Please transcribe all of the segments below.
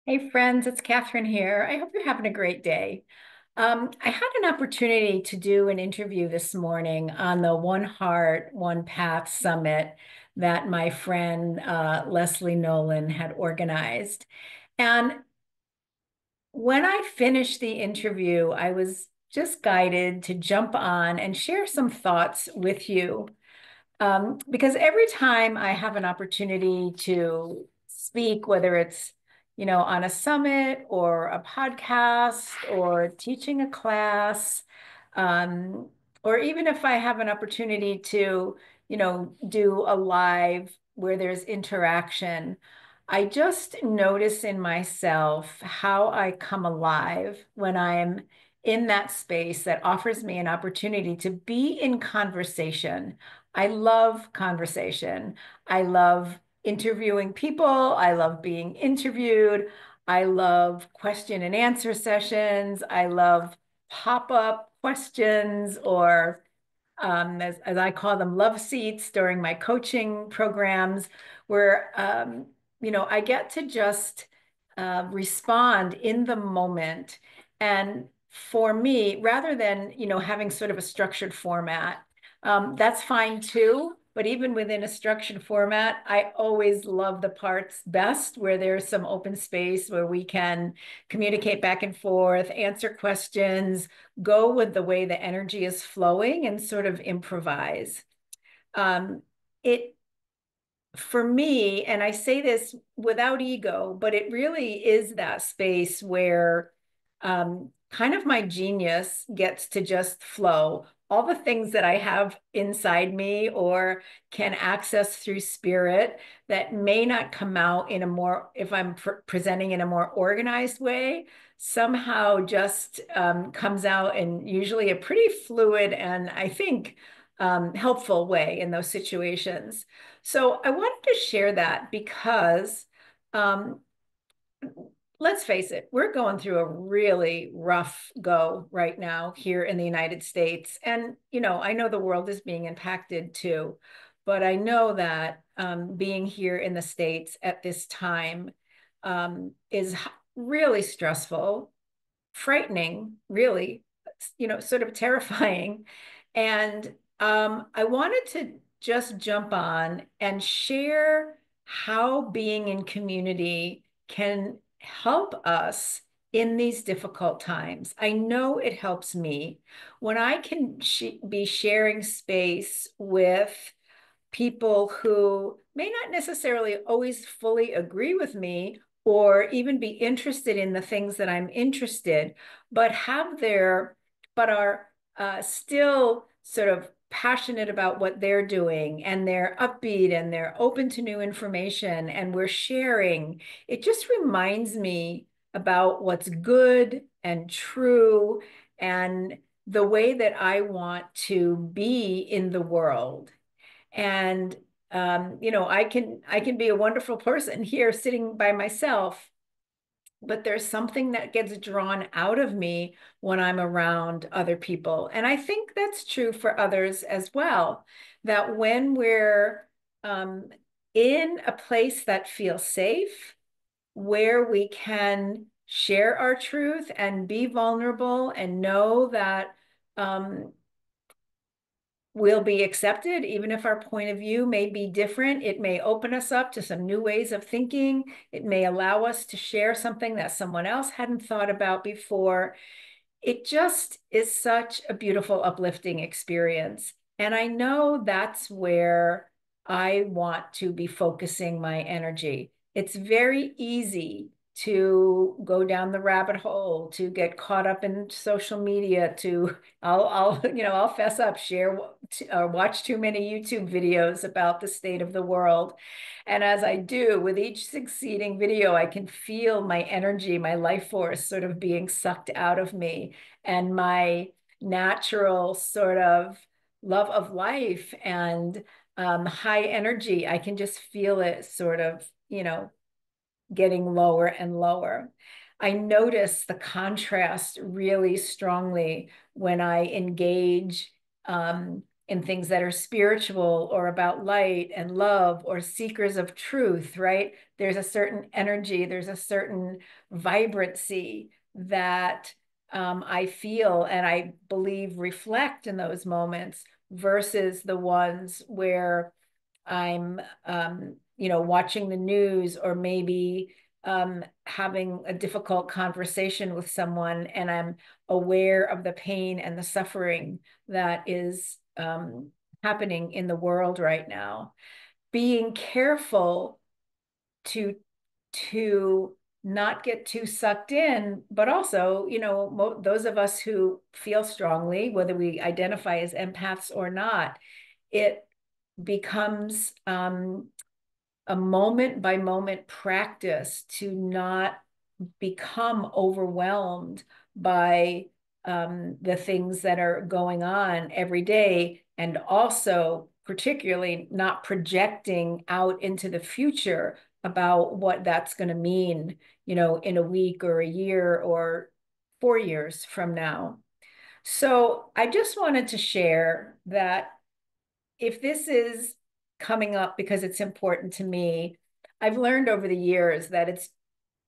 Hey friends, it's Catherine here. I hope you're having a great day. I had an opportunity to do an interview this morning on the One Heart, One Path Summit that my friend Leslie Nolan had organized. And when I finished the interview, I was just guided to jump on and share some thoughts with you. Because every time I have an opportunity to speak, whether it's, on a summit or a podcast or teaching a class, um, or even if I have an opportunity to, do a live where there's interaction, I just notice in myself how I come alive when I'm in that space that offers me an opportunity to be in conversation. I love conversation. I love interviewing people. I love being interviewed. I love question and answer sessions. I love pop-up questions or as I call them, love seats during my coaching programs, where I get to just respond in the moment. And for me, rather than having sort of a structured format, that's fine too. But even within a structured format, I always love the parts best where there's some open space where we can communicate back and forth, answer questions, go with the way the energy is flowing and sort of improvise. It for me, and I say this without ego, but it really is that space where kind of my genius gets to just flow. All the things that I have inside me or can access through spirit that may not come out in a more, if I'm presenting in a more organized way, somehow just comes out in usually a pretty fluid and I think helpful way in those situations. So I wanted to share that because um, let's face it, we're going through a really rough go right now here in the United States. And, I know the world is being impacted too, but I know that being here in the States at this time is really stressful, frightening, really, sort of terrifying. And I wanted to just jump on and share how being in community can help us in these difficult times. I know it helps me when I can be sharing space with people who may not necessarily always fully agree with me or even be interested in the things that I'm interested, but but are still sort of passionate about what they're doing and they're upbeat and they're open to new information and we're sharing. It just reminds me about what's good and true and the way that I want to be in the world. And I can be a wonderful person here sitting by myself, but there's something that gets drawn out of me when I'm around other people. And I think that's true for others as well, that when we're um, in a place that feels safe, where we can share our truth and be vulnerable and know that um, we'll be accepted, even if our point of view may be different. It may open us up to some new ways of thinking. It may allow us to share something that someone else hadn't thought about before. It just is such a beautiful, uplifting experience. And I know that's where I want to be focusing my energy. It's very easy to go down the rabbit hole, to get caught up in social media, I'll fess up, share or watch too many YouTube videos about the state of the world. And as I do, with each succeeding video, I can feel my energy, my life force sort of being sucked out of me and my natural sort of love of life and high energy. I can just feel it sort of, getting lower and lower. I notice the contrast really strongly when I engage in things that are spiritual or about light and love or seekers of truth, right? There's a certain energy, there's a certain vibrancy that I feel and I believe reflect in those moments versus the ones where I'm, watching the news or maybe having a difficult conversation with someone and I'm aware of the pain and the suffering that is happening in the world right now. Being careful to to not get too sucked in, but also, those of us who feel strongly, whether we identify as empaths or not, it becomes a moment by moment practice to not become overwhelmed by the things that are going on every day, and also particularly not projecting out into the future about what that's going to mean, in a week or a year or 4 years from now. So I just wanted to share that if this is coming up because it's important to me, I've learned over the years that it's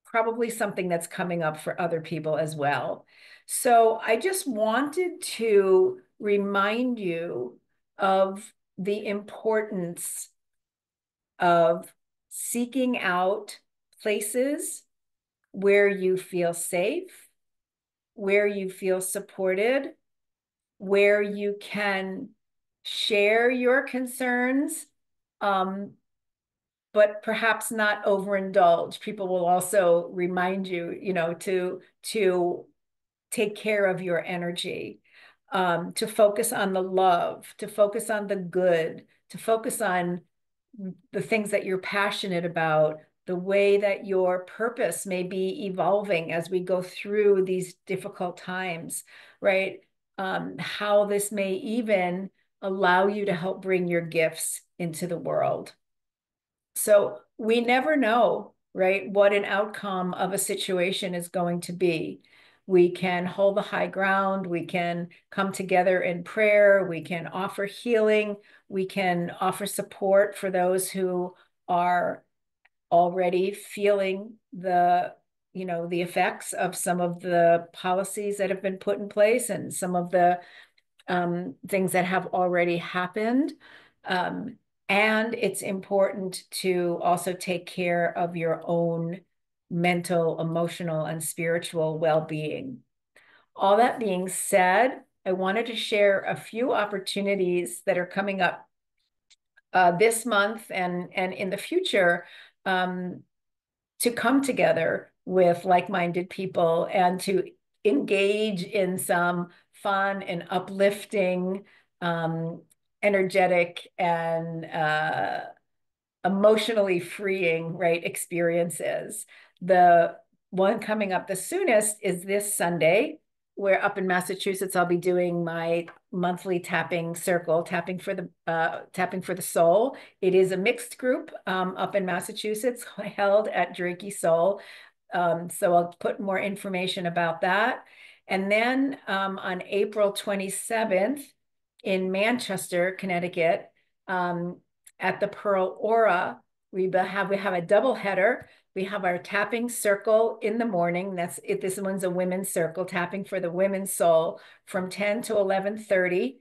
probably something that's coming up for other people as well. So I just wanted to remind you of the importance of seeking out places where you feel safe, where you feel supported, where you can share your concerns, but perhaps not overindulge. People will also remind you, to take care of your energy, to focus on the love, to focus on the good, to focus on the things that you're passionate about, the way that your purpose may be evolving as we go through these difficult times, right? How this may even allow you to help bring your gifts into the world. So we never know, right, what an outcome of a situation is going to be. We can hold the high ground. We can come together in prayer. We can offer healing. We can offer support for those who are already feeling the effects of some of the policies that have been put in place and some of the things that have already happened. And it's important to also take care of your own mental, emotional, and spiritual well-being. All that being said, I wanted to share a few opportunities that are coming up this month and in the future, to come together with like-minded people and to engage in some fun and uplifting, energetic and emotionally freeing, right, experiences. The one coming up the soonest is this Sunday, where up in Massachusetts, I'll be doing my monthly tapping circle, tapping for the soul. It is a mixed group up in Massachusetts, held at Drakey Soul. So I'll put more information about that. And then on April 27th in Manchester, Connecticut, at the Pearl Aura, we have a double header. We have our tapping circle in the morning. That's it. This one's a women's circle, tapping for the women's soul from 10 to 11:30.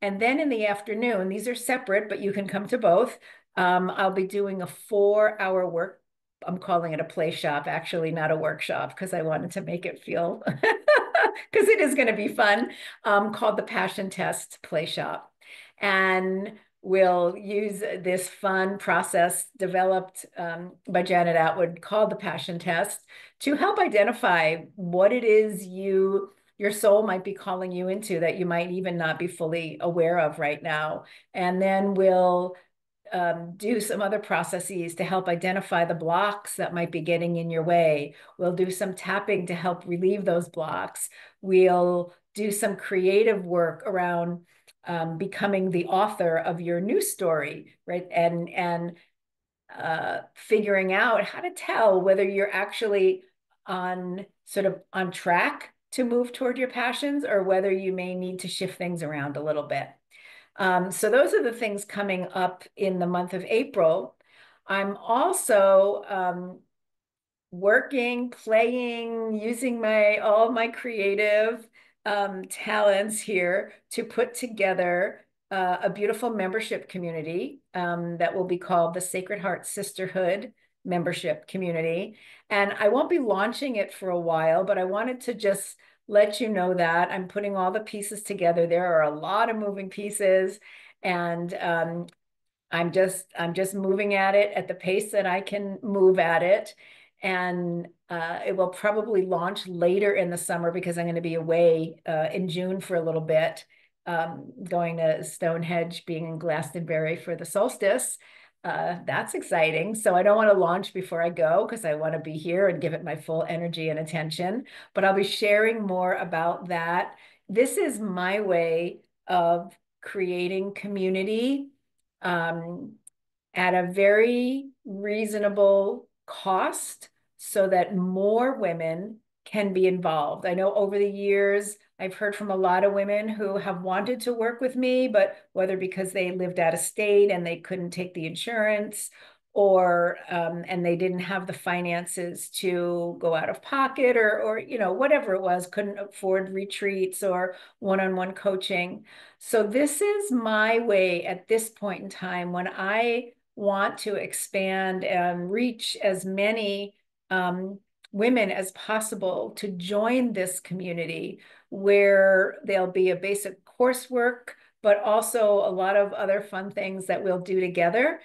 And then in the afternoon, these are separate, but you can come to both. I'll be doing a 4-hour work. I'm calling it a play shop, actually, not a workshop, because I wanted to make it feel, because it is going to be fun, called the Passion Test Play Shop. And we'll use this fun process developed by Janet Atwood called the Passion Test to help identify what it is your soul might be calling you into that you might even not be fully aware of right now. And then we'll do some other processes to help identify the blocks that might be getting in your way. We'll do some tapping to help relieve those blocks. We'll do some creative work around becoming the author of your new story, right? And figuring out how to tell whether you're actually on track to move toward your passions or whether you may need to shift things around a little bit. So those are the things coming up in the month of April. I'm also working, playing, using my all my creative talents here to put together a beautiful membership community that will be called the Sacred Heart Sisterhood membership community. And I won't be launching it for a while, but I wanted to just let you know that I'm putting all the pieces together. There are a lot of moving pieces, and I'm just moving at it at the pace that I can move at it. And it will probably launch later in the summer because I'm going to be away in June for a little bit, going to Stonehenge, being in Glastonbury for the solstice. That's exciting. So I don't want to launch before I go because I want to be here and give it my full energy and attention. But I'll be sharing more about that. This is my way of creating community um, at a very reasonable cost so that more women can be involved. I know over the years, I've heard from a lot of women who have wanted to work with me, but whether because they lived out of state and they couldn't take the insurance, or and they didn't have the finances to go out of pocket, or whatever it was, couldn't afford retreats or one-on-one coaching. So this is my way at this point in time when I want to expand and reach as many women as possible to join this community where there'll be a basic coursework, but also a lot of other fun things that we'll do together.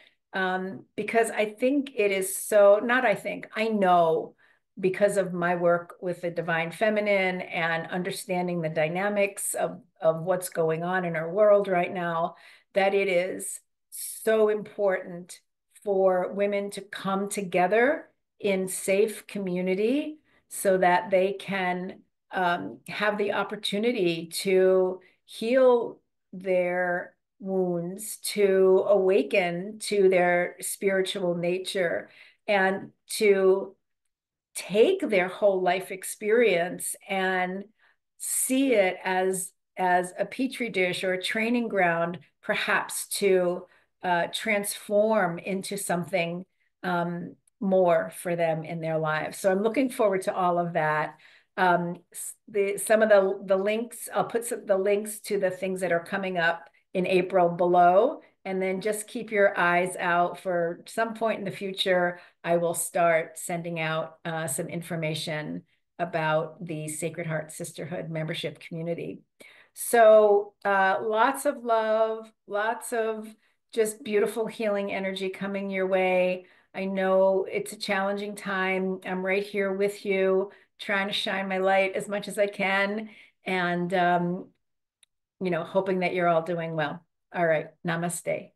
Because I think it is so, not I think, I know because of my work with the divine feminine and understanding the dynamics of what's going on in our world right now, that it is so important for women to come together in safe community so that they can have the opportunity to heal their wounds, to awaken to their spiritual nature, and to take their whole life experience and see it as a petri dish or a training ground, perhaps to transform into something more for them in their lives. So I'm looking forward to all of that. Some of the links, I'll put the links to the things that are coming up in April below, and then just keep your eyes out for some point in the future. I will start sending out some information about the Sacred Heart Sisterhood membership community. So lots of love, lots of just beautiful healing energy coming your way. I know it's a challenging time. I'm right here with you, trying to shine my light as much as I can, and hoping that you're all doing well. All right, namaste.